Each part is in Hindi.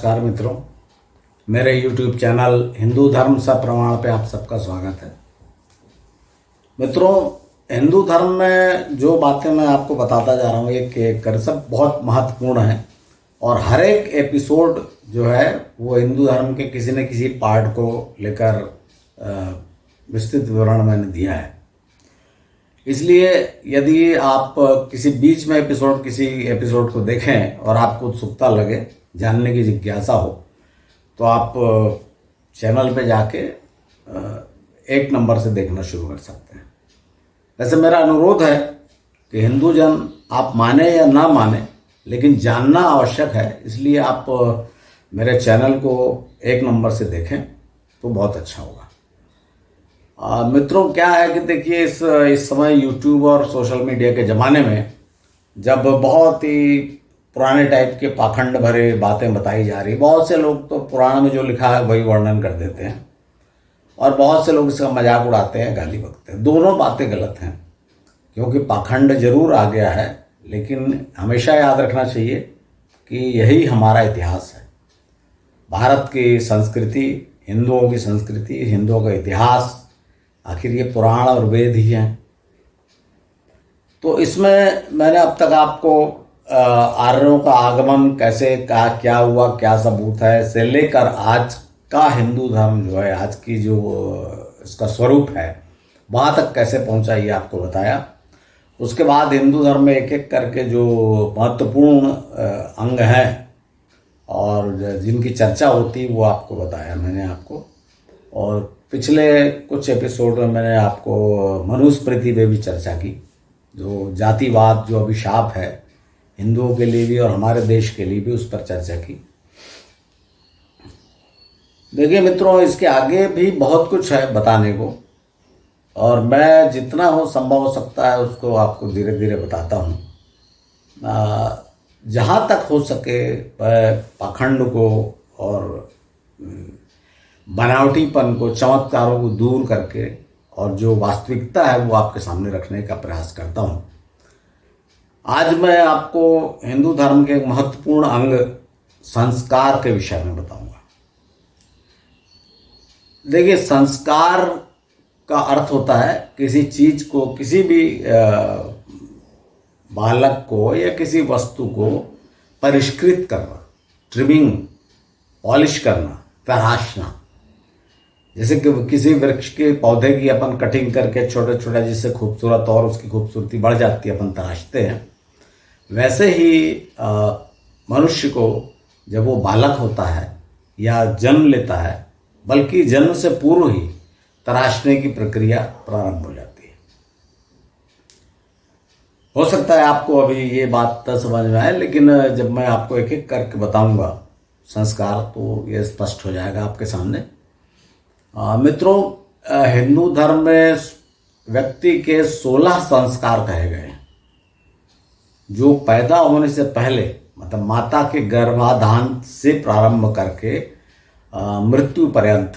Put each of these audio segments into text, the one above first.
नमस्कार मित्रों, मेरे YouTube चैनल हिंदू धर्म सा प्रमाण पे आप सबका स्वागत है। मित्रों, हिंदू धर्म में जो बातें मैं आपको बताता जा रहा हूँ एक एक कर सब बहुत महत्वपूर्ण है और हर एक एपिसोड जो है वो हिंदू धर्म के किसी न किसी पार्ट को लेकर विस्तृत विवरण मैंने दिया है। इसलिए यदि आप किसी बीच में किसी एपिसोड को देखें और आपको उत्सुकता लगे, जानने की जिज्ञासा हो, तो आप चैनल पे जाके एक नंबर से देखना शुरू कर सकते हैं। वैसे मेरा अनुरोध है कि हिंदू जन आप माने या ना माने, लेकिन जानना आवश्यक है। इसलिए आप मेरे चैनल को एक नंबर से देखें तो बहुत अच्छा होगा। मित्रों, क्या है कि देखिए इस समय यूट्यूब और सोशल मीडिया के ज़माने में जब बहुत ही पुराने टाइप के पाखंड भरे बातें बताई जा रही, बहुत से लोग तो पुराण में जो लिखा है वही वर्णन कर देते हैं और बहुत से लोग इसका मजाक उड़ाते हैं, गाली बकते हैं। दोनों बातें गलत हैं, क्योंकि पाखंड जरूर आ गया है, लेकिन हमेशा याद रखना चाहिए कि यही हमारा इतिहास है। भारत की संस्कृति, हिंदुओं की संस्कृति, हिंदुओं का इतिहास, आखिर ये पुराण और वेद ही हैं। तो इसमें मैंने अब तक आपको आर्यों का आगमन कैसे का क्या हुआ, क्या सबूत है, से लेकर आज का हिंदू धर्म जो है, आज की जो इसका स्वरूप है, वहाँ तक कैसे पहुँचा ये आपको बताया। उसके बाद हिंदू धर्म में एक एक करके जो महत्वपूर्ण अंग हैं और जिनकी चर्चा होती वो आपको बताया मैंने आपको। और पिछले कुछ एपिसोड में मैंने आपको मनुस्मृति पे भी चर्चा की, जो जातिवाद जो अभिशाप है हिंदुओं के लिए भी और हमारे देश के लिए भी, उस पर चर्चा की। देखिए मित्रों, इसके आगे भी बहुत कुछ है बताने को और मैं जितना हो संभव हो सकता है उसको आपको धीरे धीरे बताता हूँ। जहाँ तक हो सके पाखंड को और बनावटीपन को, चमत्कारों को दूर करके और जो वास्तविकता है वो आपके सामने रखने का प्रयास करता हूँ। आज मैं आपको हिंदू धर्म के एक महत्वपूर्ण अंग संस्कार के विषय में बताऊंगा। देखिए, संस्कार का अर्थ होता है किसी चीज को, किसी भी बालक को या किसी वस्तु को परिष्कृत करना, ट्रिमिंग, पॉलिश करना, तराशना। जैसे कि किसी वृक्ष के पौधे की अपन कटिंग करके छोटे छोटे जिससे खूबसूरत और उसकी खूबसूरती बढ़ जाती है, अपन तराशते हैं। वैसे ही मनुष्य को जब वो बालक होता है या जन्म लेता है, बल्कि जन्म से पूर्व ही तराशने की प्रक्रिया प्रारंभ हो जाती है। हो सकता है आपको अभी ये बात न समझ में आए, लेकिन जब मैं आपको एक एक करके बताऊंगा संस्कार, तो ये स्पष्ट हो जाएगा आपके सामने। मित्रों, हिंदू धर्म में व्यक्ति के 16 संस्कार कहे गए हैं, जो पैदा होने से पहले, मतलब माता के गर्भाधान से प्रारंभ करके मृत्यु पर्यंत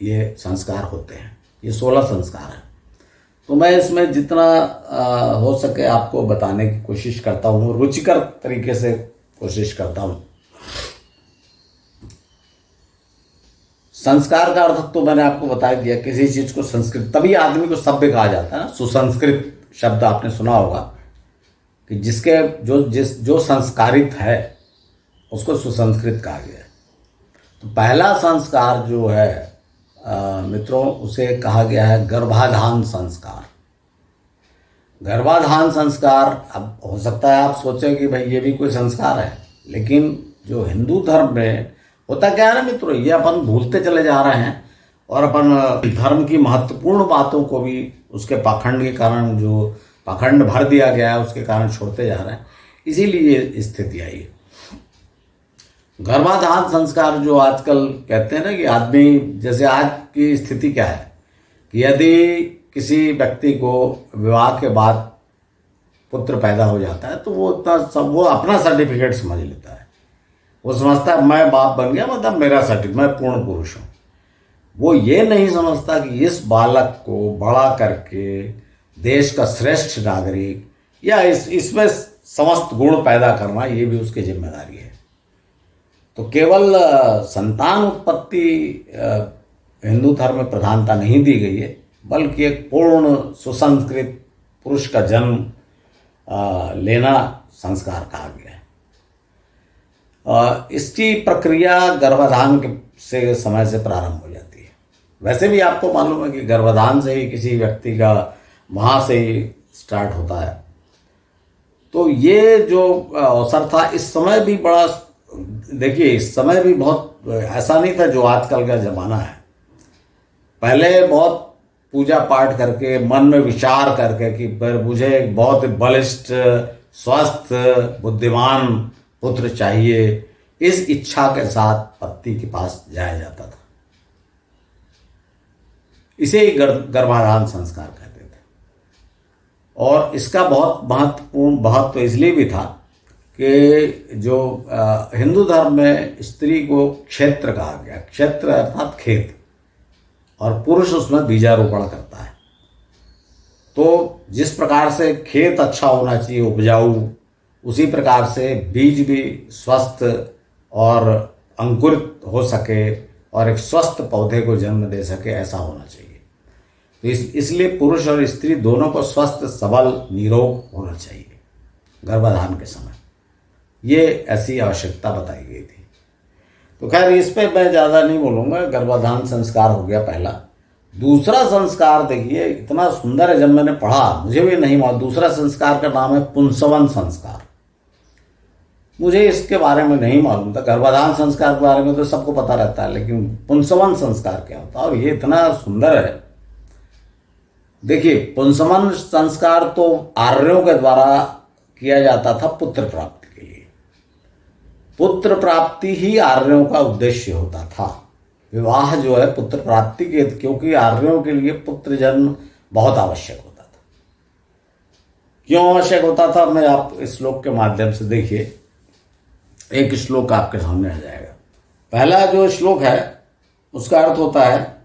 ये संस्कार होते हैं। ये 16 संस्कार हैं। तो मैं इसमें जितना हो सके आपको बताने की कोशिश करता हूँ, रुचिकर तरीके से कोशिश करता हूँ। संस्कार का अर्थ तो मैंने आपको बता दिया, किसी चीज को संस्कृत, तभी आदमी को सभ्य कहा जाता है ना। सुसंस्कृत शब्द आपने सुना होगा कि जिसके जो संस्कारित है उसको सुसंस्कृत कहा गया है। तो पहला संस्कार जो है मित्रों, उसे कहा गया है गर्भाधान संस्कार। गर्भाधान संस्कार, अब हो सकता है आप सोचें कि भाई ये भी कोई संस्कार है, लेकिन जो हिंदू धर्म में होता क्या है ना मित्रों, ये अपन भूलते चले जा रहे हैं और अपन धर्म की महत्वपूर्ण बातों को भी उसके पाखंड के कारण, जो पाखंड भर दिया गया है उसके कारण छोड़ते जा रहे हैं। इसीलिए ये स्थिति आई है। गर्भाधान संस्कार जो आजकल कहते हैं ना कि आदमी, जैसे आज की स्थिति क्या है कि यदि किसी व्यक्ति को विवाह के बाद पुत्र पैदा हो जाता है तो वो अपना सर्टिफिकेट समझ लेता है। वो समझता है मैं बाप बन गया, मतलब मेरा सर्टिफिकेट, मैं पूर्ण पुरुष हूँ। वो ये नहीं समझता कि इस बालक को बड़ा करके देश का श्रेष्ठ नागरिक या इसमें समस्त गुण पैदा करना, ये भी उसकी जिम्मेदारी है। तो केवल संतान उत्पत्ति हिंदू धर्म में प्रधानता नहीं दी गई है, बल्कि एक पूर्ण सुसंस्कृत पुरुष का जन्म लेना संस्कार कहा गया है। इसकी प्रक्रिया गर्भाधान के से समय से प्रारंभ हो जाती है। वैसे भी आपको मालूम है कि गर्भाधान से ही किसी व्यक्ति का वहाँ से ही स्टार्ट होता है। तो ये जो अवसर था, इस समय भी बड़ा, देखिए इस समय भी बहुत ऐसा नहीं था जो आजकल का ज़माना है। पहले बहुत पूजा पाठ करके, मन में विचार करके कि पर मुझे एक बहुत बलिष्ठ, स्वस्थ, बुद्धिमान पुत्र चाहिए, इस इच्छा के साथ पति के पास जाया जाता था। इसे ही गर्भाधान संस्कार कहते थे। और इसका बहुत महत्वपूर्ण महत्व इसलिए भी था कि जो हिंदू धर्म में स्त्री को क्षेत्र कहा गया, क्षेत्र अर्थात खेत, और पुरुष उसमें बीजारोपण करता है। तो जिस प्रकार से खेत अच्छा होना चाहिए, उपजाऊ, उसी प्रकार से बीज भी स्वस्थ और अंकुरित हो सके और एक स्वस्थ पौधे को जन्म दे सके, ऐसा होना चाहिए। तो इसलिए पुरुष और स्त्री दोनों को स्वस्थ, सबल, निरोग होना चाहिए गर्भाधान के समय। ये ऐसी आवश्यकता बताई गई थी। तो खैर इस पे मैं ज़्यादा नहीं बोलूँगा। गर्भाधान संस्कार हो गया पहला। दूसरा संस्कार देखिए इतना सुंदर है, जब मैंने पढ़ा मुझे भी नहीं मालूम। दूसरा संस्कार का नाम है पुंसवन संस्कार। मुझे इसके बारे में नहीं मालूम था। गर्भाधान संस्कार के बारे में तो सबको पता रहता है, लेकिन पुंसवन संस्कार क्या होता है और ये इतना सुंदर है। देखिए पुंसवन संस्कार तो आर्यों के द्वारा किया जाता था पुत्र प्राप्ति के लिए। पुत्र प्राप्ति ही आर्यों का उद्देश्य होता था। विवाह जो है पुत्र प्राप्ति के, क्योंकि आर्यों के लिए पुत्र जन्म बहुत आवश्यक होता था। क्यों आवश्यक होता था, मैं आप इस श्लोक के माध्यम से देखिए। एक श्लोक आपके सामने आ जाएगा। पहला जो श्लोक है उसका अर्थ होता है,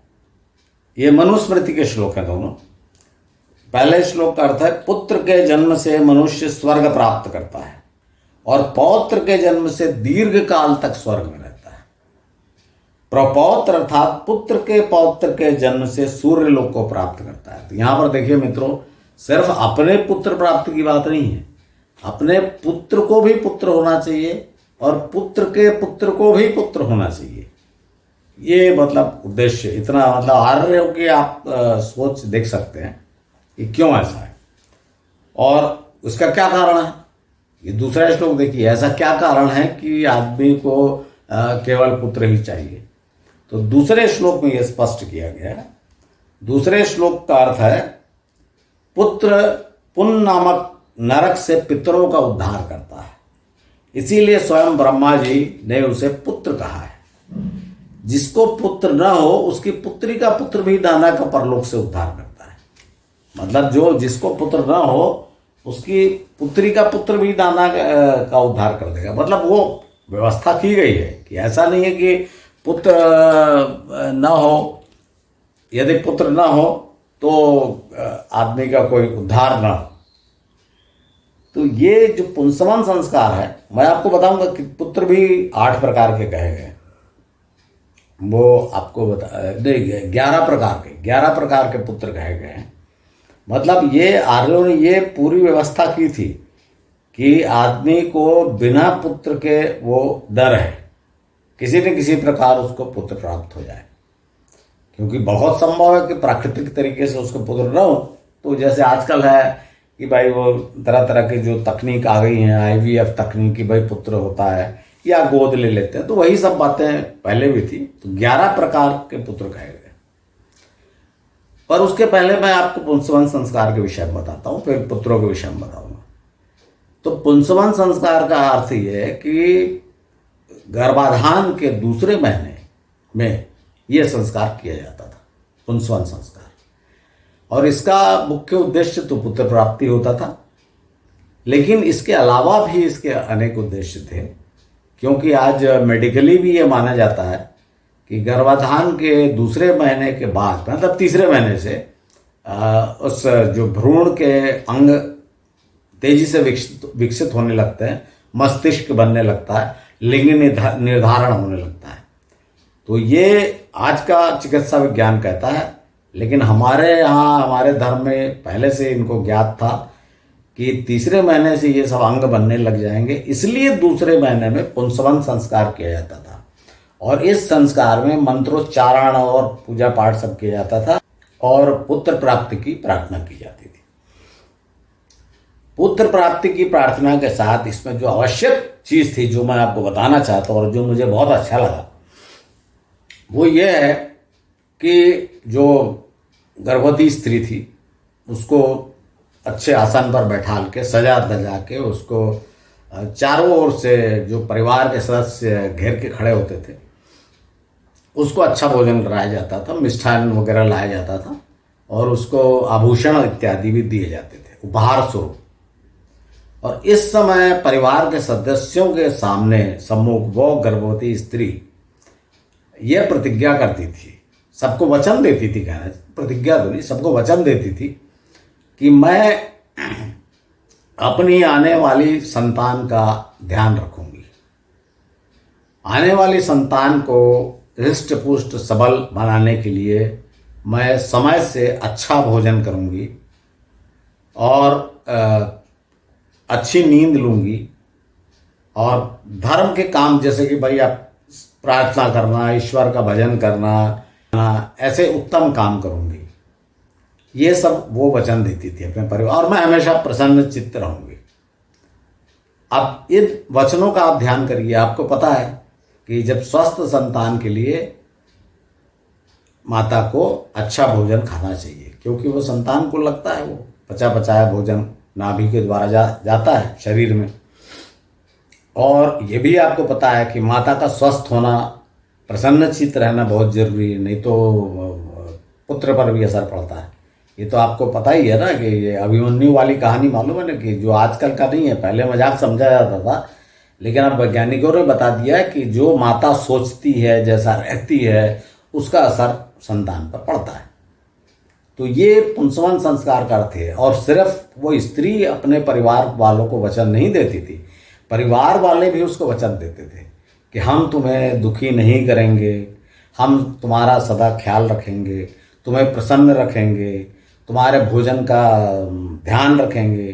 ये मनुस्मृति के श्लोक हैं दोनों। पहले श्लोक का अर्थ है, पुत्र के जन्म से मनुष्य स्वर्ग प्राप्त करता है और पौत्र के जन्म से दीर्घ काल तक स्वर्ग में रहता है। प्रपौत्र अर्थात पुत्र के पौत्र के जन्म से सूर्य लोक को प्राप्त करता है। तो यहां पर देखिए मित्रों, सिर्फ अपने पुत्र प्राप्ति की बात नहीं है, अपने पुत्र को भी पुत्र होना चाहिए और पुत्र के पुत्र को भी पुत्र होना चाहिए। ये मतलब उद्देश्य इतना, मतलब आर्यों की आप सोच देख सकते हैं कि क्यों ऐसा है और उसका क्या कारण है। ये दूसरा श्लोक देखिए, ऐसा क्या कारण है कि आदमी को केवल पुत्र ही चाहिए। तो दूसरे श्लोक में यह स्पष्ट किया गया है। दूसरे श्लोक का अर्थ है, पुत्र पुण्य नामक नरक से पितरों का उद्धार करता है, इसीलिए स्वयं ब्रह्मा जी ने उसे पुत्र कहा है। जिसको पुत्र न हो उसकी पुत्री का पुत्र भी दाना का परलोक से उद्धार करता है। मतलब जो जिसको पुत्र न हो उसकी पुत्री का पुत्र भी दाना का उद्धार कर देगा। मतलब वो व्यवस्था की गई है कि ऐसा नहीं है कि पुत्र न हो, यदि पुत्र न हो तो आदमी का कोई उद्धार न हो। तो ये जो पुंसवन संस्कार है, मैं आपको बताऊंगा कि पुत्र भी 8 प्रकार के कहे गए। वो आपको नहीं, 11 प्रकार के पुत्र कहे गए हैं। मतलब ये आर्यों ने ये पूरी व्यवस्था की थी कि आदमी को बिना पुत्र के वो डर है, किसी न किसी प्रकार उसको पुत्र प्राप्त हो जाए। क्योंकि बहुत संभव है कि प्राकृतिक तरीके से उसको पुत्र न हो। तो जैसे आजकल है कि भाई वो तरह तरह की जो तकनीक आ गई हैं, IVF तकनीक की, भाई पुत्र होता है या गोद ले लेते हैं, तो वही सब बातें पहले भी थी। तो 11 प्रकार के पुत्र कहे गए। पर उसके पहले मैं आपको पुंसवन संस्कार के विषय में बताता हूँ, फिर पुत्रों के विषय में बताऊंगा। तो पुंसवन संस्कार का अर्थ ये है कि गर्भाधान के दूसरे महीने में यह संस्कार किया जाता था, पुंसवन संस्कार। और इसका मुख्य उद्देश्य तो पुत्र प्राप्ति होता था, लेकिन इसके अलावा भी इसके अनेक उद्देश्य थे। क्योंकि आज मेडिकली भी ये माना जाता है कि गर्भाधान के दूसरे महीने के बाद, मतलब तीसरे महीने से उस जो भ्रूण के अंग तेजी से विकसित होने लगते हैं, मस्तिष्क बनने लगता है, लिंग निर्धारण होने लगता है। तो ये आज का चिकित्सा विज्ञान कहता है, लेकिन हमारे यहाँ हमारे धर्म में पहले से इनको ज्ञात था कि तीसरे महीने से ये सब अंग बनने लग जाएंगे, इसलिए दूसरे महीने में पुंसवन संस्कार किया जाता था। और इस संस्कार में मंत्रोच्चारण और पूजा पाठ सब किया जाता था और पुत्र प्राप्ति की प्रार्थना की जाती थी। पुत्र प्राप्ति की प्रार्थना के साथ इसमें जो आवश्यक चीज थी, जो मैं आपको बताना चाहता हूँ और जो मुझे बहुत अच्छा लगा, वो ये है कि जो गर्भवती स्त्री थी उसको अच्छे आसन पर बैठाल के सजा धजा के उसको चारों ओर से जो परिवार के सदस्य घेर के खड़े होते थे उसको अच्छा भोजन कराया जाता था, मिष्ठान वगैरह लाया जाता था और उसको आभूषण इत्यादि भी दिए जाते थे उपहार स्वरूप। और इस समय परिवार के सदस्यों के सामने सम्मुख वो गर्भवती स्त्री यह प्रतिज्ञा करती थी, सबको वचन देती थी, कहना प्रतिज्ञा तो नहीं, सबको वचन देती थी कि मैं अपनी आने वाली संतान का ध्यान रखूंगी, आने वाली संतान को हृष्ट पुष्ट सबल बनाने के लिए मैं समय से अच्छा भोजन करूंगी और अच्छी नींद लूंगी और धर्म के काम जैसे कि भाई आप प्रार्थना करना, ईश्वर का भजन करना, ऐसे उत्तम काम करूंगी। ये सब वो वचन देती थी अपने परिवार, और मैं हमेशा प्रसन्न चित्त रहूंगी। अब इन वचनों का आप ध्यान करिए। आपको पता है कि जब स्वस्थ संतान के लिए माता को अच्छा भोजन खाना चाहिए, क्योंकि वो संतान को लगता है वो पचा पचाया भोजन नाभि के द्वारा जाता है शरीर में। और ये भी आपको पता है कि माता का स्वस्थ होना, प्रसन्न चित्त रहना बहुत जरूरी है, नहीं तो पुत्र पर भी असर पड़ता है। ये तो आपको पता ही है ना कि ये अभिमन्यु वाली कहानी मालूम है ना, कि जो आजकल का नहीं है, पहले मजाक समझा जाता था, लेकिन अब वैज्ञानिकों ने बता दिया है कि जो माता सोचती है, जैसा रहती है, उसका असर संतान पर पड़ता है। तो ये पुंसवन संस्कार का अर्थ है। और सिर्फ वो स्त्री अपने परिवार वालों को वचन नहीं देती थी, परिवार वाले भी उसको वचन देते थे कि हम तुम्हें दुखी नहीं करेंगे, हम तुम्हारा सदा ख्याल रखेंगे, तुम्हें प्रसन्न रखेंगे, तुम्हारे भोजन का ध्यान रखेंगे।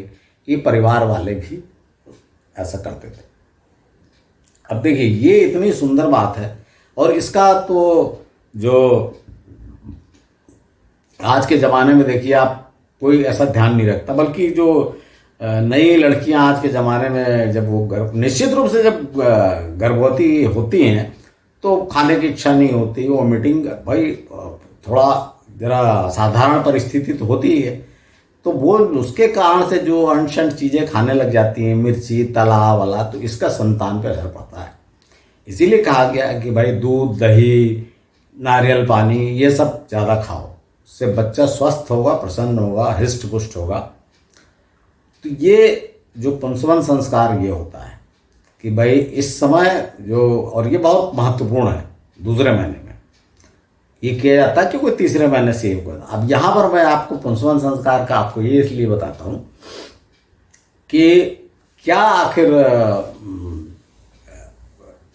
ये परिवार वाले भी ऐसा करते थे। अब देखिए, ये इतनी सुंदर बात है। और इसका तो जो आज के ज़माने में देखिए आप, कोई ऐसा ध्यान नहीं रखता, बल्कि जो नई लड़कियां आज के ज़माने में जब वो निश्चित रूप से जब गर्भवती होती हैं तो खाने की इच्छा नहीं होती, वो मीटिंग, भाई थोड़ा जरा साधारण परिस्थिति तो होती ही है, तो वो उसके कारण से जो अनशन चीज़ें खाने लग जाती हैं, मिर्ची तला वाला, तो इसका संतान पर असर पड़ता है। इसीलिए कहा गया कि भाई दूध, दही, नारियल पानी, ये सब ज़्यादा खाओ, उससे बच्चा स्वस्थ होगा, प्रसन्न होगा, हृष्ट पुष्ट होगा। तो ये जो पुंसवन संस्कार ये होता है कि भाई इस समय जो, और ये बहुत महत्वपूर्ण है, दूसरे महीने में ये किया जाता है क्योंकि तीसरे महीने से ये होगा। अब यहाँ पर मैं आपको पुंसवन संस्कार का आपको ये इसलिए बताता हूँ कि क्या आखिर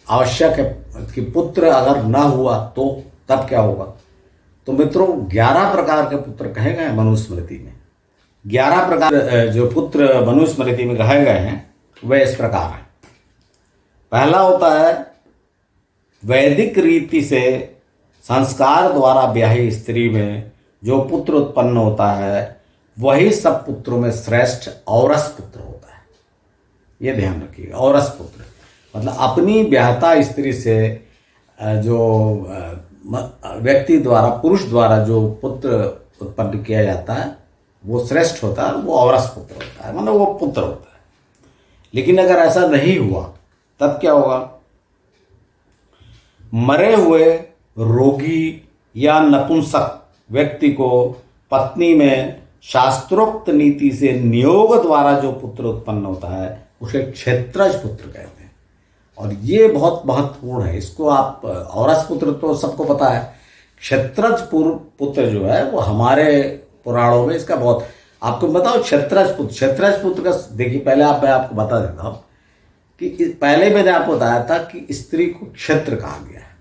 आवश्यक है कि पुत्र अगर ना हुआ तो तब क्या होगा। तो मित्रों, 11 प्रकार के पुत्र कहे गए हैं मनुस्मृति में। 11 प्रकार जो पुत्र मनुस्मृति में कहे गए हैं वे इस प्रकार हैं। पहला होता है, वैदिक रीति से संस्कार द्वारा ब्याही स्त्री में जो पुत्र उत्पन्न होता है वही सब पुत्रों में श्रेष्ठ औरस पुत्र होता है। ये ध्यान रखिएगा, औरस पुत्र मतलब अपनी ब्याहता स्त्री से जो व्यक्ति द्वारा, पुरुष द्वारा जो पुत्र उत्पन्न किया जाता है वो श्रेष्ठ होता है, वो औरस पुत्र होता है, मतलब वो पुत्र होता है। लेकिन अगर ऐसा नहीं हुआ तब क्या होगा। मरे हुए रोगी या नपुंसक व्यक्ति को पत्नी में शास्त्रोक्त नीति से नियोग द्वारा जो पुत्र उत्पन्न होता है उसे क्षेत्रज पुत्र कहते हैं। और ये बहुत महत्वपूर्ण है। इसको आप, औरस पुत्र तो सबको पता है, क्षेत्रज पुत्र जो है वो हमारे पुराणों में इसका बहुत, आपको बताओ क्षेत्रज पुत्र का देखिए, पहले मैं आपको बता देता हूँ कि पहले मैंने आपको बताया था कि स्त्री को क्षेत्र कहा गया है,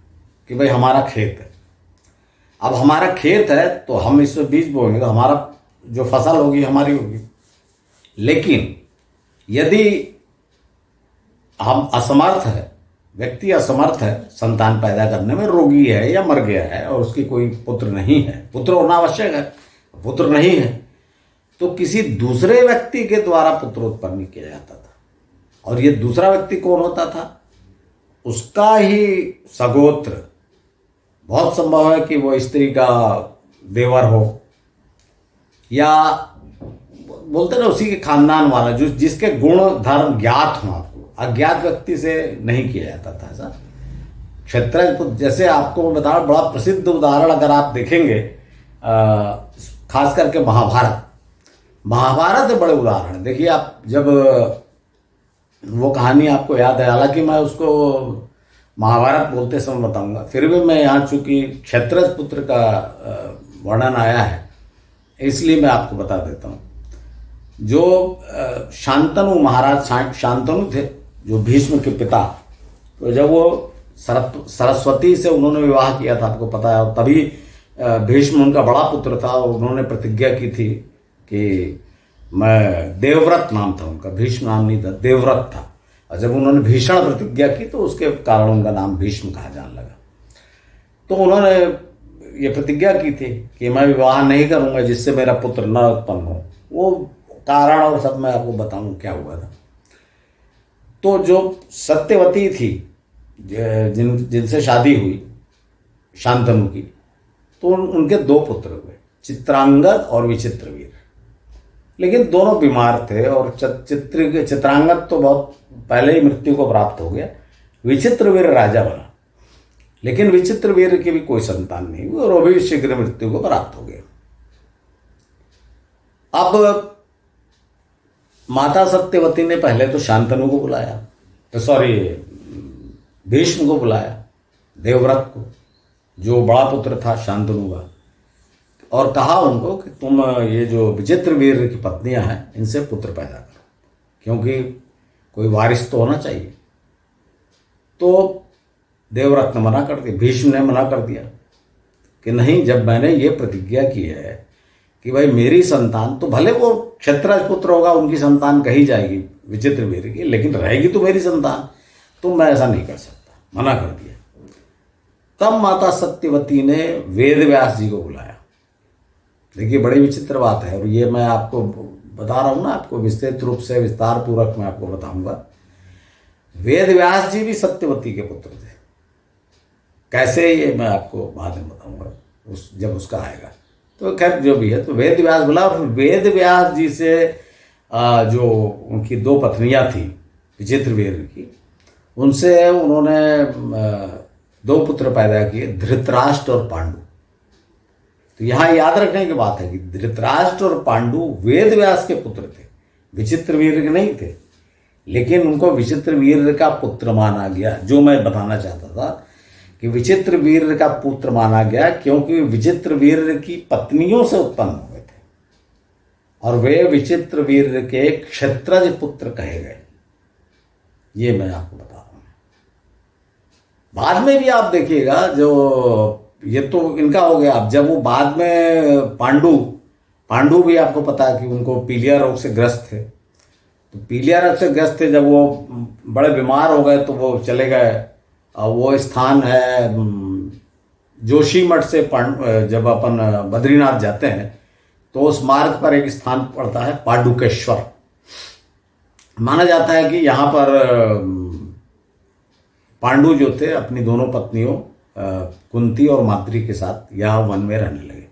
कि भाई हमारा खेत है। अब हमारा खेत है तो हम इसमें बीज बोएंगे तो हमारा जो फसल होगी हमारी होगी। लेकिन यदि हम असमर्थ है, व्यक्ति असमर्थ है संतान पैदा करने में, रोगी है या मर गया है और उसकी कोई पुत्र नहीं है, पुत्र होना आवश्यक है, पुत्र नहीं है, तो किसी दूसरे व्यक्ति के द्वारा पुत्र उत्पन्न किया जाता था। और ये दूसरा व्यक्ति कौन होता था? उसका ही सगोत्र। बहुत संभव है कि वो स्त्री का देवर हो, या बोलते ना उसी के खानदान वाला, जो जिसके गुण धर्म ज्ञात हो आपको। अज्ञात व्यक्ति से नहीं किया जाता था ऐसा। क्षत्रज, जैसे आपको मैं बता, बड़ा प्रसिद्ध उदाहरण अगर आप देखेंगे, खास करके महाभारत बड़े उदाहरण देखिए आप। जब वो कहानी आपको याद है, हालांकि मैं उसको महाभारत बोलते समय बताऊंगा, फिर भी मैं यहाँ चूंकि क्षत्रज पुत्र का वर्णन आया है इसलिए मैं आपको बता देता हूँ। जो शांतनु महाराज शांतनु थे, जो भीष्म के पिता, तो जब वो सरस्वती से उन्होंने विवाह किया था, आपको पता है, तभी भीष्म उनका बड़ा पुत्र था और उन्होंने प्रतिज्ञा की थी कि मैं, देवव्रत नाम था उनका, भीष्म नाम नहीं था, देवव्रत था। और जब उन्होंने भीषण प्रतिज्ञा की तो उसके कारण उनका नाम भीष्म कहा जाने लगा। तो उन्होंने ये प्रतिज्ञा की थी कि मैं विवाह नहीं करूंगा जिससे मेरा पुत्र न उत्पन्न हो। वो कारण और सब मैं आपको बताऊं क्या हुआ था। तो जो सत्यवती थी, जिनसे शादी हुई शांतनु की, तो उनके दो पुत्र हुए, चित्रांगद और विचित्रवीर। लेकिन दोनों बीमार थे और चित्रांगद तो बहुत पहले ही मृत्यु को प्राप्त हो गया। विचित्रवीर राजा बना, लेकिन विचित्रवीर की भी कोई संतान नहीं हुई और वो भी शीघ्र मृत्यु को प्राप्त हो गया। अब माता सत्यवती ने पहले तो शांतनु को बुलाया, भीष्म को बुलाया, देवव्रत को, जो बड़ा पुत्र था शांतनु का, और कहा उनको कि तुम ये जो विचित्रवीर की पत्नियां हैं इनसे पुत्र पैदा करो, क्योंकि कोई वारिस तो होना चाहिए। तो देवव्रत ने मना कर दिया, भीष्म ने मना कर दिया कि नहीं, जब मैंने ये प्रतिज्ञा की है कि भाई मेरी संतान, तो भले वो क्षत्रज पुत्र होगा, उनकी संतान कही जाएगी विचित्रवीर की, लेकिन रहेगी तो मेरी संतान, तो मैं ऐसा नहीं कर सकता, मना कर दिया। तब माता सत्यवती ने वेद व्यास जी को बुलाया। देखिए बड़ी विचित्र बात है, और ये मैं आपको बता रहा हूँ ना, आपको विस्तृत रूप से विस्तार पूर्वक मैं आपको बताऊंगा। वेद व्यास जी भी सत्यवती के पुत्र थे। कैसे, ये मैं आपको बाद में बताऊंगा जब उसका आएगा। तो खैर जो भी है, तो वेद व्यास बोला, और वेद व्यास जी से जो उनकी दो पत्नियां थी विचित्रवीर की, उनसे उन्होंने दो पुत्र पैदा किए, धृतराष्ट्र और पांडु। तो यहाँ याद रखने की बात है कि धृतराष्ट्र और पांडु वेद व्यास के पुत्र थे, विचित्रवीर के नहीं थे, लेकिन उनको विचित्रवीर का पुत्र माना गया। जो मैं बताना चाहता था कि विचित्रवीर का पुत्र माना गया क्योंकि विचित्रवीर की पत्नियों से उत्पन्न हुए थे और वे विचित्रवीर के क्षत्रज पुत्र कहे गए। ये मैं आपको बता रहा हूं। बाद में भी आप देखिएगा, जो ये तो इनका हो गया। अब जब वो बाद में पांडु भी आपको पता है कि उनको पीलिया रोग से ग्रस्त थे। तो पीलिया रोग से ग्रस्त थे, जब वो बड़े बीमार हो गए तो वो चले गए। वो स्थान है जोशीमठ से जब अपन बद्रीनाथ जाते हैं तो उस मार्ग पर एक स्थान पड़ता है पांडुकेश्वर। माना जाता है कि यहाँ पर पांडु जो थे अपनी दोनों पत्नियों कुंती और माद्री के साथ यहाँ वन में रहने लगे।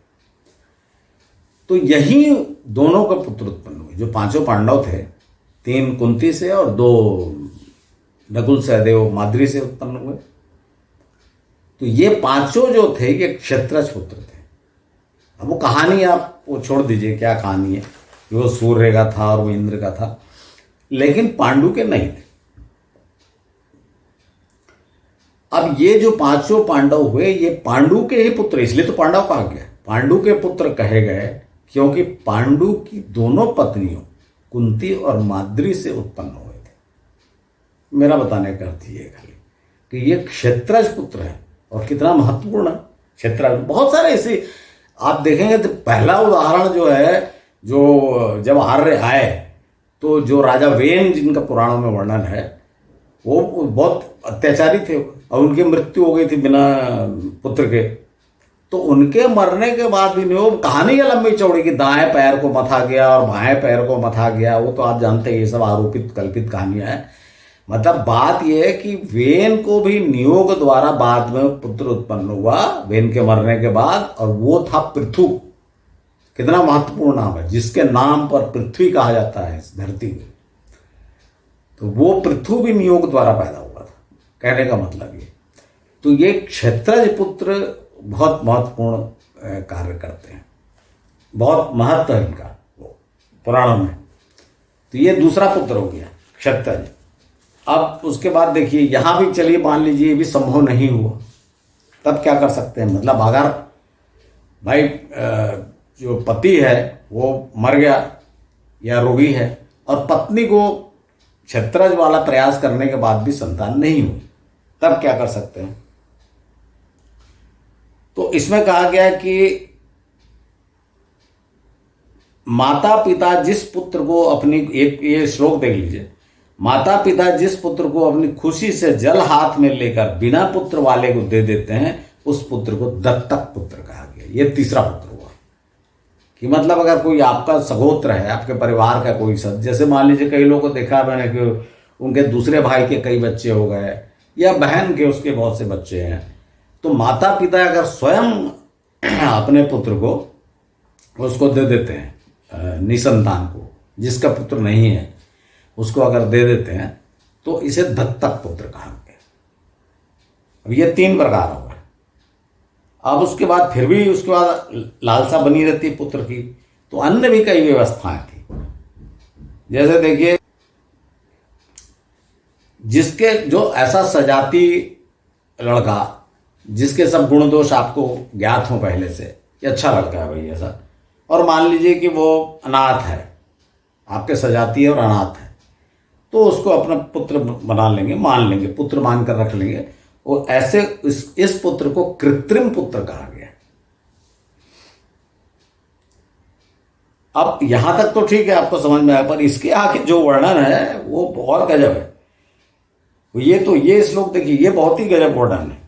तो यही दोनों का पुत्र उत्पन्न हुए। जो पांचों पांडव थे, 3 कुंती से और 2 नकुल सहदेव माद्री से उत्पन्न हुए। तो ये पांचों जो थे ये क्षत्रज पुत्र थे। अब वो कहानी आप वो छोड़ दीजिए, क्या कहानी है, वो सूर्य का था और वो इंद्र का था, लेकिन पांडु के नहीं थे। अब ये जो पांचों पांडव हुए ये पांडु के ही पुत्र, इसलिए तो पांडव कहा गया, पांडु के पुत्र कहे गए क्योंकि पांडु की दोनों पत्नियों कुंती और माद्री से उत्पन्न हुए थे। मेरा बताने का अर्थ ये खाली कि ये क्षेत्रज पुत्र है और कितना महत्वपूर्ण है क्षेत्रज। बहुत सारे ऐसे आप देखेंगे तो पहला उदाहरण जो है, जो जब आर्य आए तो जो राजा वेन जिनका पुराणों में वर्णन है, वो बहुत अत्याचारी थे और उनकी मृत्यु हो गई थी बिना पुत्र के। तो उनके मरने के बाद भी वो कहानी है लंबी चौड़ी कि दाएं पैर को मथा गया और बाएं पैर को मथा गया, वो तो आप जानते हैं ये सब आरोपित कल्पित कहानियां हैं। मतलब बात यह है कि वेन को भी नियोग द्वारा बाद में पुत्र उत्पन्न हुआ वेन के मरने के बाद, और वो था पृथु। कितना महत्वपूर्ण नाम है, जिसके नाम पर पृथ्वी कहा जाता है इस धरती में। तो वो पृथु भी नियोग द्वारा पैदा हुआ था, कहने का मतलब ये। तो ये क्षेत्रज पुत्र बहुत महत्वपूर्ण कार्य करते हैं, बहुत महत्व है इनका वो पुराणों में। तो ये दूसरा पुत्र हो गया क्षत्रज। अब उसके बाद देखिए यहाँ भी चलिए मान लीजिए ये भी संभव नहीं हुआ, तब क्या कर सकते हैं। मतलब अगर भाई जो पति है वो मर गया या रोगी है और पत्नी को क्षत्रज वाला प्रयास करने के बाद भी संतान नहीं हुई, तब क्या कर सकते हैं। तो इसमें कहा गया है कि माता पिता जिस पुत्र को अपनी, एक ये श्लोक देख लीजिए, माता पिता जिस पुत्र को अपनी खुशी से जल हाथ में लेकर बिना पुत्र वाले को दे देते हैं उस पुत्र को दत्तक पुत्र कहा गया। ये तीसरा पुत्र हुआ कि मतलब अगर कोई आपका सगोत्र है, आपके परिवार का कोई सदस्य, जैसे मान लीजिए कई लोगों को देखा मैंने कि उनके दूसरे भाई के कई बच्चे हो गए या बहन के उसके बहुत से बच्चे हैं, तो माता पिता अगर स्वयं अपने पुत्र को उसको दे देते हैं, निसंतान को, जिसका पुत्र नहीं है उसको अगर दे देते हैं तो इसे दत्तक पुत्र कहा गया। अब ये 3 प्रकार हो गए। अब उसके बाद फिर भी उसके बाद लालसा बनी रहती है पुत्र की, तो अन्य भी कई व्यवस्थाएं थी। जैसे देखिए जिसके जो ऐसा सजाती लड़का जिसके सब गुण दोष आपको ज्ञात हो पहले से, ये अच्छा लड़का है भाई ऐसा, और मान लीजिए कि वो अनाथ है, आपके सजाती है और अनाथ है, तो उसको अपना पुत्र बना लेंगे, मान लेंगे, पुत्र मान कर रख लेंगे। और ऐसे इस पुत्र को कृत्रिम पुत्र कहा गया। अब यहां तक तो ठीक है, आपको समझ में आया, पर इसके आगे जो वर्णन है वो बहुत गजब है। ये श्लोक देखिए, ये बहुत ही गजब वर्णन है।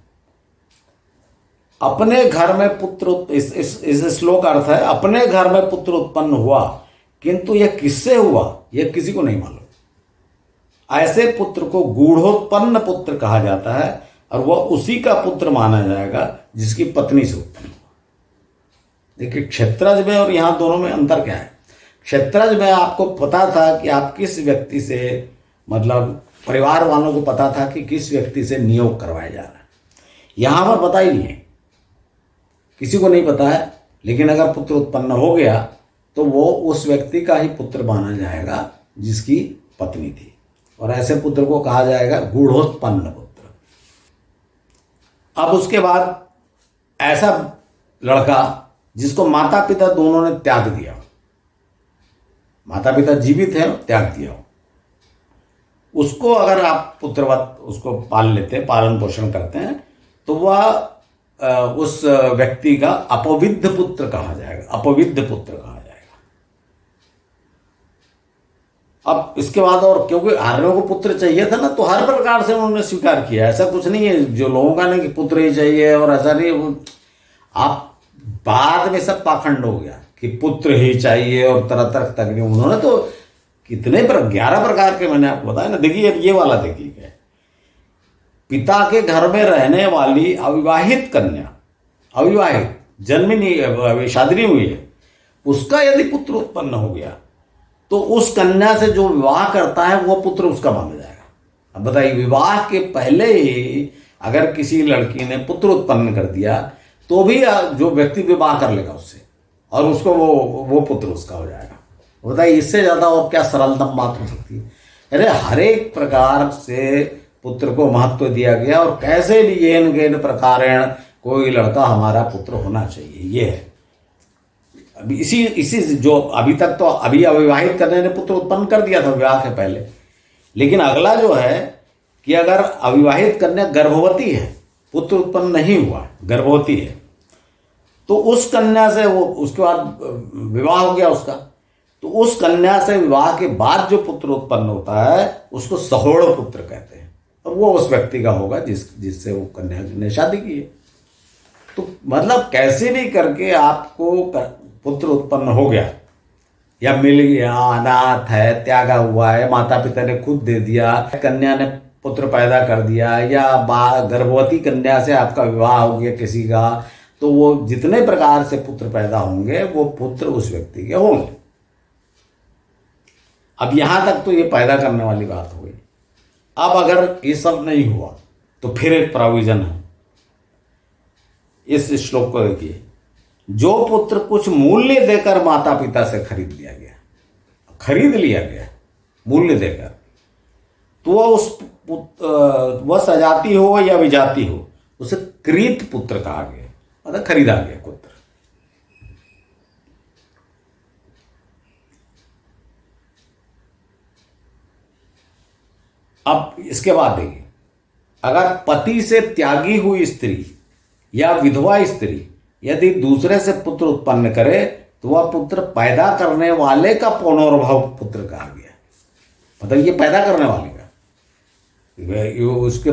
अपने घर में पुत्र, इस श्लोक का अर्थ है अपने घर में पुत्र उत्पन्न हुआ, किंतु यह किससे हुआ यह किसी को नहीं मालूम। ऐसे पुत्र को गूढ़ोत्पन्न पुत्र कहा जाता है और वह उसी का पुत्र माना जाएगा जिसकी पत्नी से उत्पन्न हुआ। देखिए क्षेत्रज में और यहां दोनों में अंतर क्या है। क्षेत्रज में आपको पता था कि आप किस व्यक्ति से, मतलब परिवार वालों को पता था कि किस व्यक्ति से नियोग करवाया जा रहा है। यहां पर पता ही नहीं है, किसी को नहीं पता है, लेकिन अगर पुत्र उत्पन्न हो गया तो वो उस व्यक्ति का ही पुत्र माना जाएगा जिसकी पत्नी थी, और ऐसे पुत्र को कहा जाएगा गूढ़ोत्पन्न पुत्र। अब उसके बाद ऐसा लड़का जिसको माता पिता दोनों ने त्याग दिया, माता पिता जीवित है त्याग दिया, उसको अगर आप पुत्रवत उसको पाल लेते हैं, पालन पोषण करते हैं, तो वह उस व्यक्ति का अपविद्ध पुत्र कहा जाएगा, अपविद्ध पुत्र कहा जाएगा। अब इसके बाद और क्योंकि आर्यों को पुत्र चाहिए था ना, तो हर प्रकार से उन्होंने स्वीकार किया। ऐसा कुछ नहीं है जो लोगों का नहीं कि पुत्र ही चाहिए और ऐसा नहीं। आप बाद में सब पाखंड हो गया कि पुत्र ही चाहिए और तरह तरह तक नहीं। उन्होंने तो कितने 11 प्रकार के मैंने आपको बताया ना। देखिए ये वाला देखिए, पिता के घर में रहने वाली अविवाहित कन्या, अविवाहित जन्मी नहीं, शादी नहीं हुई है, उसका यदि पुत्र उत्पन्न हो गया तो उस कन्या से जो विवाह करता है वो पुत्र उसका माना जाएगा। अब बताइए, विवाह के पहले ही अगर किसी लड़की ने पुत्र उत्पन्न कर दिया तो भी जो व्यक्ति विवाह कर लेगा उससे, और उसको वो पुत्र उसका हो जाएगा। बताइए इससे ज़्यादा और क्या सरलतम बात हो सकती है। अरे हर एक प्रकार से पुत्र को महत्व दिया गया, और कैसे भी येन प्रकारेण कोई लड़का हमारा पुत्र होना चाहिए, ये है। अभी इसी जो अभी तक तो अभी अविवाहित करने ने पुत्र उत्पन्न कर दिया था विवाह के पहले, लेकिन अगला जो है कि अगर अविवाहित कन्या गर्भवती है, पुत्र उत्पन्न नहीं हुआ, गर्भवती है, तो उस कन्या से वो उसके बाद विवाह हो गया उसका, तो उस कन्या से विवाह के बाद जो पुत्र उत्पन्न होता है उसको सहोड़ पुत्र कहते हैं, और वो उस व्यक्ति का होगा जिससे वो कन्या ने शादी की है। तो मतलब कैसे भी करके आपको पुत्र उत्पन्न हो गया या मिल गया, अनाथ है, त्यागा हुआ है, माता पिता ने खुद दे दिया, कन्या ने पुत्र पैदा कर दिया, या गर्भवती कन्या से आपका विवाह हो गया किसी का, तो वो जितने प्रकार से पुत्र पैदा होंगे वो पुत्र उस व्यक्ति के होंगे। अब यहां तक तो ये पैदा करने वाली बात हो गई। अब अगर ये सब नहीं हुआ तो फिर एक प्रोविजन है, इस श्लोक को देखिए, जो पुत्र कुछ मूल्य देकर माता पिता से खरीद लिया गया मूल्य देकर, तो वह सजाती हो या विजाती हो, उसे क्रीत पुत्र कहा गया, मतलब खरीदा गया पुत्र। अब इसके बाद देखिए, अगर पति से त्यागी हुई स्त्री या विधवा स्त्री यदि दूसरे से पुत्र उत्पन्न करे तो वह पुत्र पैदा करने वाले का पुनर्भव पुत्र कहा गया। मतलब ये पैदा करने वाले का, उसके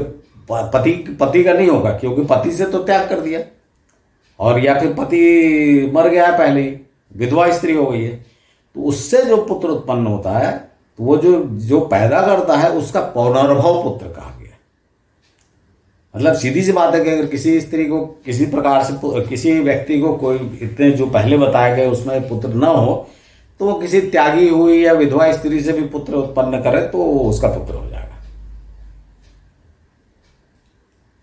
पति का नहीं होगा, क्योंकि पति से तो त्याग कर दिया, और या फिर पति मर गया है पहले ही, विधवा स्त्री हो गई है, तो उससे जो पुत्र उत्पन्न होता है तो वो जो पैदा करता है उसका पुनर्भव पुत्र कहा गया। मतलब सीधी सी बात है कि अगर किसी स्त्री को किसी प्रकार से, किसी व्यक्ति को कोई इतने जो पहले बताए गए उसमें पुत्र न हो, तो वो किसी त्यागी हुई या विधवा स्त्री से भी पुत्र उत्पन्न करे तो उसका पुत्र हो जाएगा।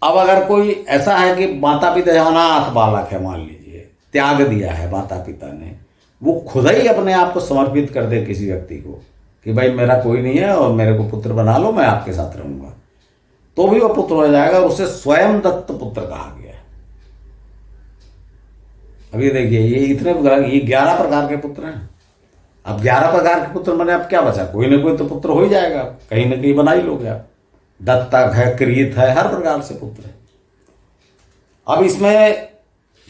अब अगर कोई ऐसा है कि माता पिता अनाथ बालक है, मान लीजिए त्याग दिया है माता पिता ने, वो खुद ही अपने आप को समर्पित कर दे किसी व्यक्ति को कि भाई मेरा कोई नहीं है और मेरे को पुत्र बना लो, मैं आपके साथ रहूंगा, तो भी वह पुत्र हो जाएगा, उसे स्वयं दत्त पुत्र कहा गया है। अब ये देखिए, ये 11 प्रकार के पुत्र हैं। अब 11 प्रकार के पुत्र मैंने अब क्या बचा, कोई ना कोई तो पुत्र हो ही जाएगा, कहीं ना कहीं बना ही लोगे आप। दत्तक है, क्रीत है, हर प्रकार से पुत्र है। अब इसमें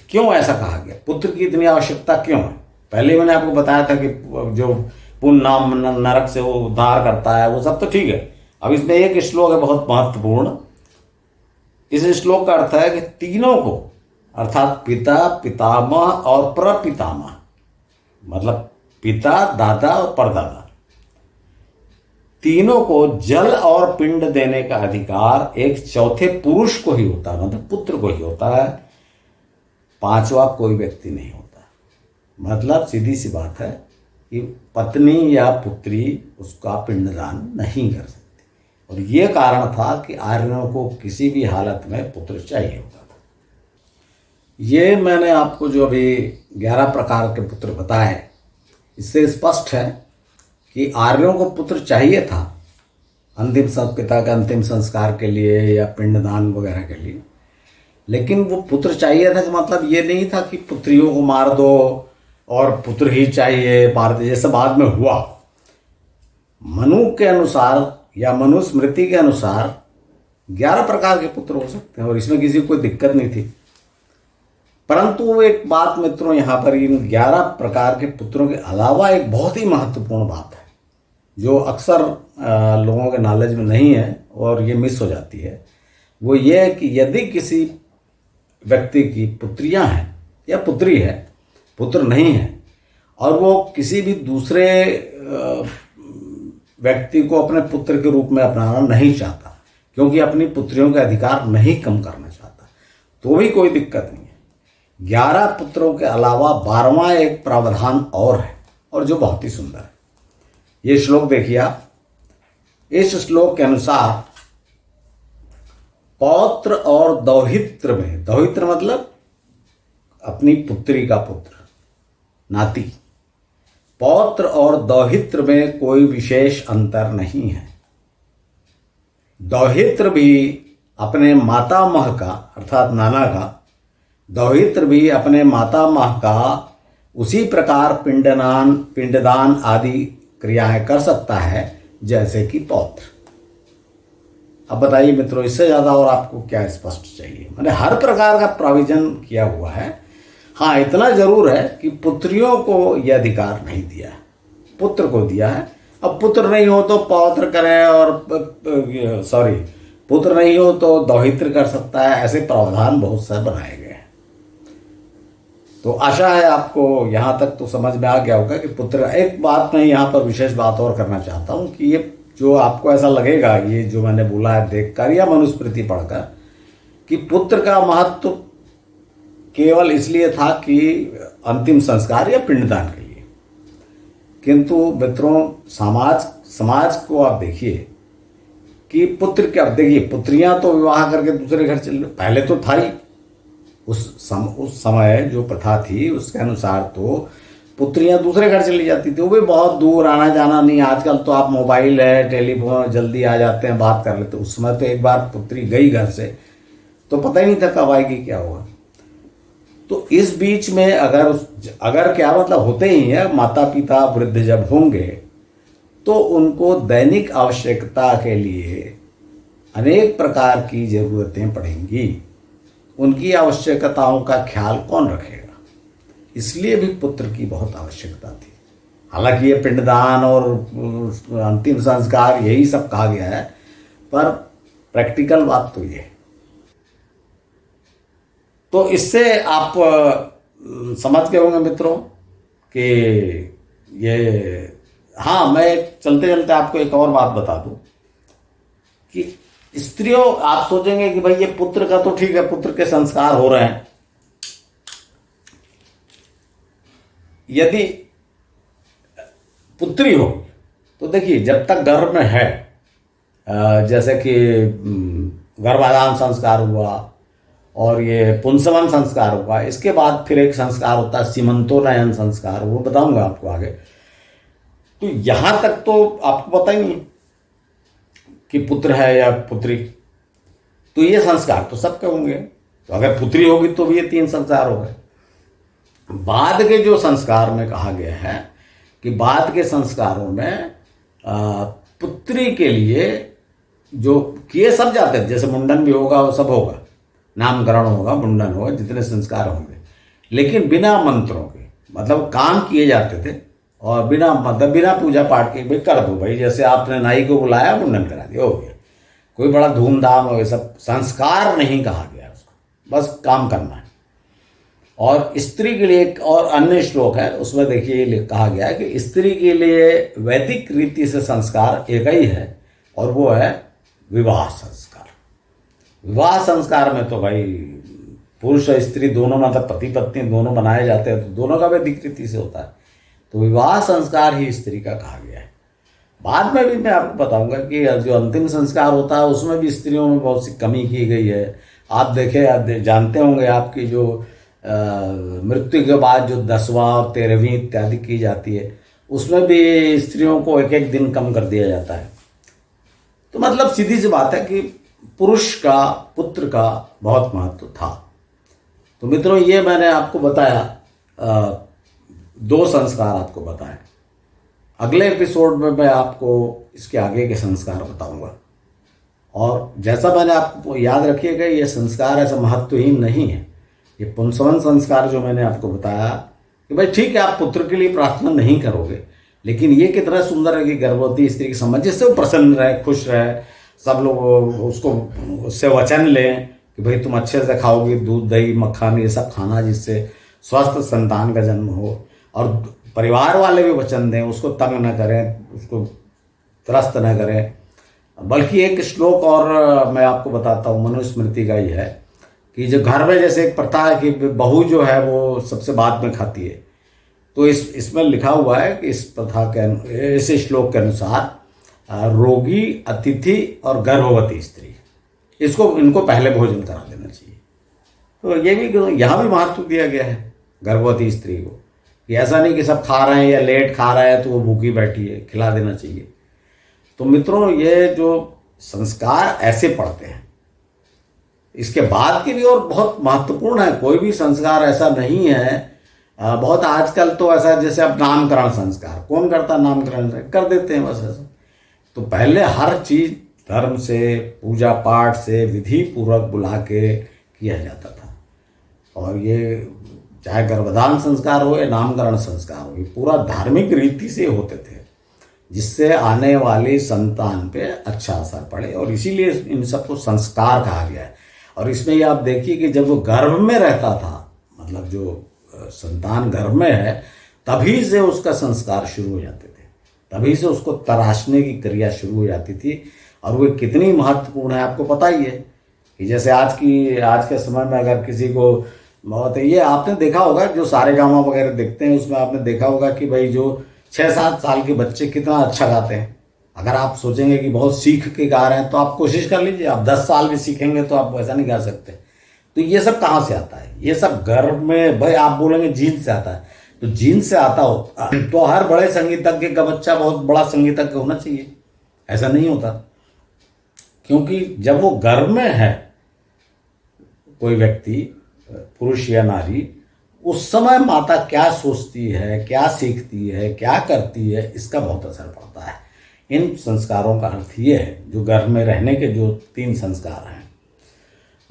क्यों ऐसा कहा गया, पुत्र की इतनी आवश्यकता क्यों है? पहले मैंने आपको बताया था कि जो पुण्य नाम नरक से वो उद्धार करता है, वो सब तो ठीक है। अब इसमें एक श्लोक है बहुत महत्वपूर्ण। इस श्लोक का अर्थ है कि तीनों को, अर्थात पिता, पितामह और प्रपितामह, मतलब पिता, दादा और परदादा, तीनों को जल और पिंड देने का अधिकार एक चौथे पुरुष को ही होता है, मतलब पुत्र को ही होता है, पांचवा कोई व्यक्ति नहीं होता। मतलब सीधी सी बात है कि पत्नी या पुत्री उसका पिंडदान नहीं कर सकती, और ये कारण था कि आर्यों को किसी भी हालत में पुत्र चाहिए होता था। ये मैंने आपको जो अभी 11 प्रकार के पुत्र बताए, इससे स्पष्ट है कि आर्यों को पुत्र चाहिए था पिता के अंतिम संस्कार के लिए या पिंडदान वगैरह के लिए, लेकिन वो पुत्र चाहिए था कि मतलब ये नहीं था कि पुत्रियों को मार दो और पुत्र ही चाहिए, मार दे, जैसे बाद में हुआ। मनु के अनुसार या मनुस्मृति के अनुसार 11 प्रकार के पुत्र हो सकते हैं और इसमें किसी को कोई दिक्कत नहीं थी। परंतु एक बात मित्रों, यहाँ पर इन 11 प्रकार के पुत्रों के अलावा एक बहुत ही महत्वपूर्ण बात है जो अक्सर लोगों के नॉलेज में नहीं है और ये मिस हो जाती है। वो ये है कि यदि किसी व्यक्ति की पुत्रियां हैं या पुत्री है, पुत्र नहीं है, और वो किसी भी दूसरे व्यक्ति को अपने पुत्र के रूप में अपनाना नहीं चाहता, क्योंकि अपनी पुत्रियों के अधिकार नहीं कम करना चाहता, तो भी कोई दिक्कत नहीं है। 11 पुत्रों के अलावा 12वां एक प्रावधान और है, और जो बहुत ही सुंदर है। ये श्लोक देखिए आप। इस श्लोक के अनुसार पौत्र और दौहित्र में, दौहित्र मतलब अपनी पुत्री का पुत्र, नाती, पौत्र और दौहित्र में कोई विशेष अंतर नहीं है। दौहित्र भी अपने मातामह का, अर्थात नाना का, दौहित्र भी अपने मातामह का उसी प्रकार पिंडदान आदि क्रियाएं कर सकता है जैसे कि पौत्र। अब बताइए मित्रों, इससे ज़्यादा और आपको क्या स्पष्ट चाहिए। मैंने हर प्रकार का प्रोविजन किया हुआ है। हाँ, इतना जरूर है कि पुत्रियों को यह अधिकार नहीं दिया है, पुत्र को दिया है। अब पुत्र नहीं हो तो पौत्र करें, और सॉरी, पुत्र नहीं हो तो दौहित्र कर सकता है। ऐसे प्रावधान बहुत से बनाए गए हैं। तो आशा है आपको यहाँ तक तो समझ में आ गया होगा कि पुत्र। एक बात मैं यहाँ पर विशेष बात और करना चाहता हूँ कि ये जो आपको ऐसा लगेगा, ये जो मैंने बोला है देखकर या मनुस्मृति पढ़कर, कि पुत्र का महत्व केवल इसलिए था कि अंतिम संस्कार या पिंडदान के लिए, किंतु मित्रों समाज को आप देखिए कि पुत्र के, अब देखिए पुत्रियां तो विवाह करके दूसरे घर चल, पहले तो था ही उस समय जो प्रथा थी उसके अनुसार तो पुत्रियां दूसरे घर चली जाती थी। वो भी बहुत दूर, आना जाना नहीं। आजकल तो आप मोबाइल है, टेलीफोन, जल्दी आ जाते हैं, बात कर लेते। उस समय तो एक बार पुत्री गई घर से तो पता ही नहीं था कब आएगी, क्या होगा। तो इस बीच में अगर क्या मतलब होते ही है, माता पिता वृद्ध जब होंगे तो उनको दैनिक आवश्यकता के लिए अनेक प्रकार की जरूरतें पड़ेंगी। उनकी आवश्यकताओं का ख्याल कौन रखेगा? इसलिए भी पुत्र की बहुत आवश्यकता थी। हालांकि ये पिंडदान और अंतिम संस्कार यही सब कहा गया है, पर प्रैक्टिकल बात तो ये है। तो इससे आप समझ गए होंगे मित्रों कि ये, हाँ, मैं चलते चलते आपको एक और बात बता दूं कि स्त्रियों, आप सोचेंगे कि भाई ये पुत्र का तो ठीक है, पुत्र के संस्कार हो रहे हैं। यदि पुत्री हो तो देखिए, जब तक गर्भ में है, जैसे कि गर्भाधान संस्कार हुआ और ये पुंसवन संस्कार हुआ, इसके बाद फिर एक संस्कार होता है सीमंतोनयन संस्कार, वो बताऊंगा आपको आगे। तो यहां तक तो आपको पता ही नहीं कि पुत्र है या पुत्री, तो ये संस्कार तो सबके होंगे। तो अगर पुत्री होगी तो भी ये 3 संस्कार हो गए। बाद के जो संस्कार में कहा गया है कि बाद के संस्कारों में पुत्री के लिए जो किए सब जाते थे, जैसे मुंडन भी होगा, वो सब होगा, नामकरण होगा, मुंडन होगा, जितने संस्कार होंगे, लेकिन बिना मंत्रों के, मतलब काम किए जाते थे और बिना पूजा पाठ के, भाई कर दो भाई, जैसे आपने नाई को बुलाया, मुंडन करा दिया, हो गया। कोई बड़ा धूमधाम हो, सब संस्कार नहीं कहा गया उसको, बस काम करना है। और स्त्री के लिए एक और अन्य श्लोक है, उसमें देखिए ये कहा गया है कि स्त्री के लिए वैदिक रीति से संस्कार एक ही है, और वो है विवाह संस्कार। विवाह संस्कार में तो भाई पुरुष और स्त्री दोनों, मतलब पति पत्नी दोनों बनाए जाते हैं, तो दोनों का वैदिक रीति से होता है। तो विवाह संस्कार ही स्त्री का कहा गया है। बाद में भी मैं आपको बताऊंगा कि जो अंतिम संस्कार होता है उसमें भी स्त्रियों में बहुत सी कमी की गई है। आप देखें, जानते होंगे आपकी जो मृत्यु के बाद जो 10वां और 13वीं इत्यादि की जाती है, उसमें भी स्त्रियों को एक एक दिन कम कर दिया जाता है। तो मतलब सीधी सी बात है कि पुरुष का, पुत्र का बहुत महत्व था। तो मित्रों, ये मैंने आपको बताया, 2 संस्कार आपको बताए। अगले एपिसोड में मैं आपको इसके आगे के संस्कार बताऊंगा। और जैसा मैंने आपको याद रखिएगा, ये संस्कार ऐसा महत्वहीन नहीं है। ये पुंसवन संस्कार जो मैंने आपको बताया कि भाई ठीक है, आप पुत्र के लिए प्रार्थना नहीं करोगे, लेकिन ये कितना सुंदर है कि गर्भवती स्त्री की समझ, जिससे वो प्रसन्न रहे, खुश रहे, सब लोग उसको, उससे वचन लें कि भाई तुम अच्छे से खाओगे, दूध दही मक्खन ये सब खाना, जिससे स्वस्थ संतान का जन्म हो। और परिवार वाले भी वचन दें, उसको तंग न करें, उसको त्रस्त न करें। बल्कि एक श्लोक और मैं आपको बताता हूँ, मनुस्मृति का ही है कि जो घर में जैसे एक प्रथा है कि बहू जो है वो सबसे बाद में खाती है, तो इसमें लिखा हुआ है कि इस प्रथा के, इस श्लोक के अनुसार रोगी, अतिथि और गर्भवती स्त्री, इनको पहले भोजन करा देना चाहिए। तो ये भी, यहाँ भी महत्व दिया गया है गर्भवती स्त्री को, कि ऐसा नहीं कि सब खा रहे हैं या लेट खा रहा है तो वो भूखी बैठी है, खिला देना चाहिए। तो मित्रों, ये जो संस्कार ऐसे पड़ते हैं, इसके बाद के भी और बहुत महत्वपूर्ण है। कोई भी संस्कार ऐसा नहीं है, बहुत आजकल तो ऐसा, जैसे अब नामकरण संस्कार कौन करता, नामकरण कर देते हैं बस ऐसा। तो पहले हर चीज धर्म से, पूजा पाठ से विधि पूर्वक बुला के किया जाता था। और ये चाहे गर्भधान संस्कार हो या नामकरण संस्कार हो, ये पूरा धार्मिक रीति से होते थे, जिससे आने वाली संतान पे अच्छा असर पड़े, और इसीलिए इन सबको संस्कार कहा गया है। और इसमें ये आप देखिए कि जब वो गर्भ में रहता था, मतलब जो संतान गर्भ में है, तभी से उसका संस्कार शुरू हो जाते थे, तभी से उसको तराशने की क्रिया शुरू हो जाती थी। और वो कितनी महत्वपूर्ण है आपको पता ही है कि जैसे आज के समय में अगर किसी को बहुत, ये आपने देखा होगा जो सारेगामा वगैरह देखते हैं, उसमें आपने देखा होगा कि भाई जो 6-7 साल के बच्चे कितना अच्छा गाते हैं। अगर आप सोचेंगे कि बहुत सीख के गा रहे हैं, तो आप कोशिश कर लीजिए, आप 10 साल भी सीखेंगे तो आप वैसा नहीं गा सकते। तो ये सब कहाँ से आता है? ये सब गर्भ में, भाई आप बोलेंगे जीन से आता है, तो जीन से आता हो तो हर बड़े संगीतज्ञ का बच्चा बहुत बड़ा संगीतज्ञ होना चाहिए? ऐसा नहीं होता, क्योंकि जब वो गर्भ में है कोई व्यक्ति, पुरुष या नारी, उस समय माता क्या सोचती है, क्या सीखती है, क्या करती है, इसका बहुत असर पड़ता है। इन संस्कारों का अर्थ ये है, जो गर्भ में रहने के जो 3 संस्कार हैं।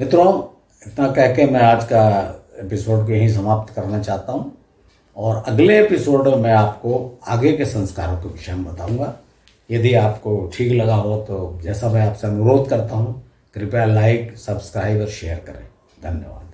मित्रों, इतना कह के मैं आज का एपिसोड को यहीं समाप्त करना चाहता हूँ, और अगले एपिसोड में आपको आगे के संस्कारों के विषय में बताऊँगा। यदि आपको ठीक लगा हो तो जैसा मैं आपसे अनुरोध करता हूँ, कृपया लाइक, सब्सक्राइब और शेयर करें। धन्यवाद।